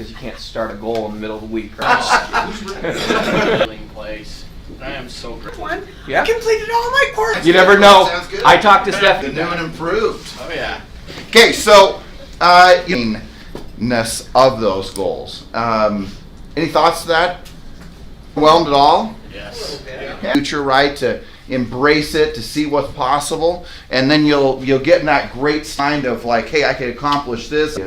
because you can't start a goal in the middle of the week, right? Place. I am so grateful. Yeah. I completed all my parts. You never know. Sounds good. I talked to Steph. The new and improved. Oh yeah. Okay, so ness of those goals. Any thoughts to that? Overwhelmed at all? Yes. Yeah. Future, right? To embrace it, to see what's possible, and then you'll get in that great sign of like, hey, I can accomplish this.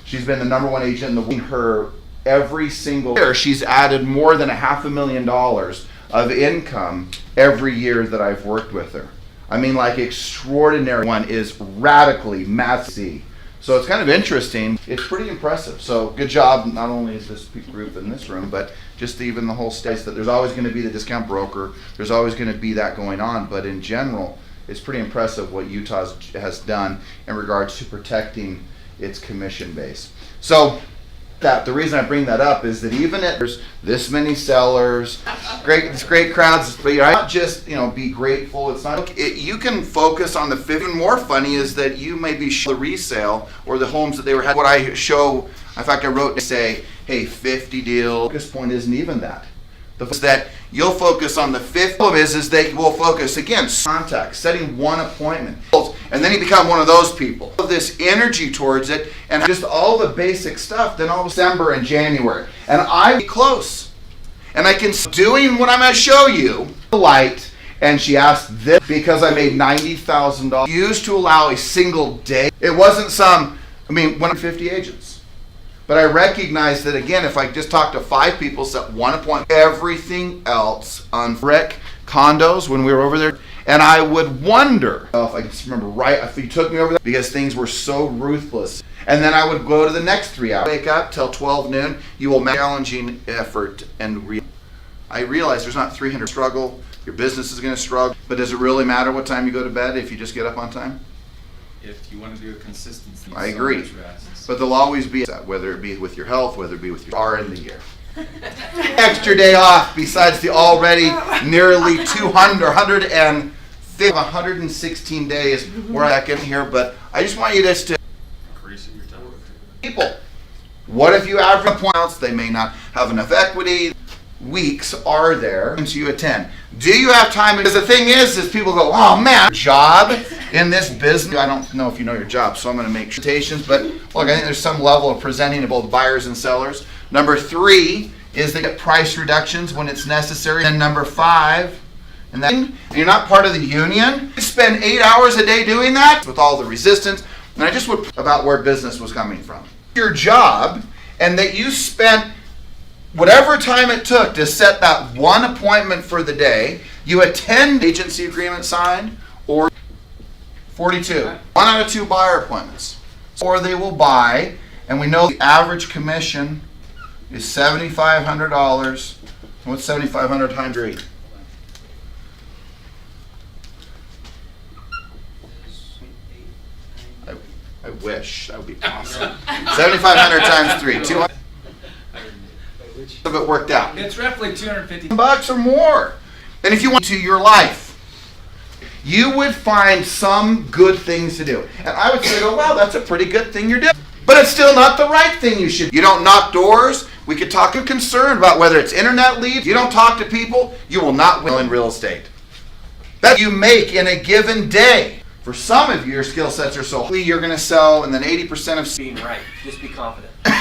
She's been the #1 agent in the world. Her every single year, she's added more than $500,000 of income every year that I've worked with her. I mean, like extraordinary. One is radically massive. So it's kind of interesting. It's pretty impressive. So good job. Not only is this group in this room, but just even the whole state. That there's always going to be the discount broker. There's always going to be that going on. But in general, it's pretty impressive what Utah has done in regards to protecting its commission base. So the reason I bring that up is that even if there's this many sellers, it's great crowds, but you're not just be grateful. It's not. You can focus on the. Even more funny is that you may be the resale or the homes that they were had. What I show, in fact, I wrote to say, hey, 50 deals. Focus point isn't even that. That you'll focus on the 50 is that you will focus again contact, setting one appointment, and then you become one of those people. This energy towards it and just all the basic stuff. Then all of December and January, and I close, and I can doing what I'm going to show you. Light, and she asked this because I made $90,000 used to allow a single day. It wasn't some. I mean, 150 agents. But I recognize that, again, if I just talk to 5 people, set one appointment, everything else on Rick condos when we were over there. And I would wonder, if I just remember right, if you took me over there, because things were so ruthless. And then I would go to the next 3 hours. Wake up till 12 noon, you will make challenging effort. And I realize there's not 300 struggle, your business is going to struggle, but does it really matter what time you go to bed if you just get up on time? If you want to do a consistency. I agree. But there'll always be, whether it be with your health, whether it be with your in the year. Extra day off besides the already nearly 200, 116 days where I get in here. But I just want you just to increase your time. People, what if you average points? They may not have enough equity. Weeks are there since you attend. Do you have time? Because the thing is people go, oh man, job in this business. I don't know if you know your job, so I'm going to make presentations. But look, I think there's some level of presenting to both buyers and sellers. Number 3 is to get price reductions when it's necessary. And number 5, and you're not part of the union. You spend 8 hours a day doing that with all the resistance. And I just would about where business was coming from. Your job, and that you spent whatever time it took to set that one appointment for the day, you attend agency agreement signed, or 42. 1 out of 2 buyer appointments. Or they will buy, and we know the average commission is $7,500. What's 7,500 times 3? I wish. That would be awesome. 7,500 times 3. 200. Of it worked out. It's roughly $250 or more. And if you want to your life, you would find some good things to do. And I would say, oh, wow, that's a pretty good thing you're doing. But it's still not the right thing you should do. You don't knock doors. We could talk a concern about whether it's internet leads. You don't talk to people, you will not win in real estate. That you make in a given day. For some of you, your skill sets are so high, you're going to sell, and then 80% of Being right. Just be confident. All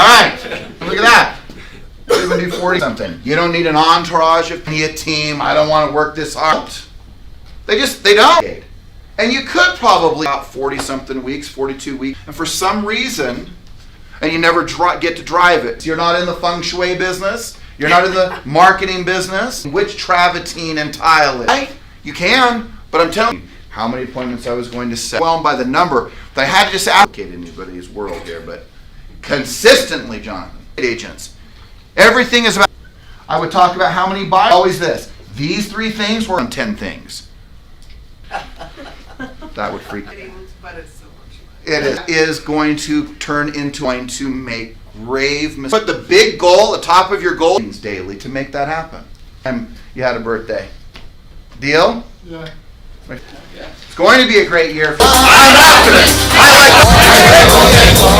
right, look at that. You can do 40 something. You don't need an entourage of a team. I don't want to work this hard. They don't. And you could probably about 40 something weeks, 42 weeks, and for some reason, and you never get to drive it. You're not in the feng shui business. You're not in the marketing business. Which travertine and tile is? Right? You can, but I'm telling you how many appointments I was going to set. Well, by the number, that I had to just allocate anybody's world here, but consistently, Jonathan, agents, everything is about. I would talk about how many buyers. Always this. These 3 things were on 10 things. That would freak me. But it's so much It fun. is going to turn into going to make grave mistakes. Put the big goal, the top of your goal, daily to make that happen. And you had a birthday. Deal? Yeah. It's going to be a great year. I'm after it. I like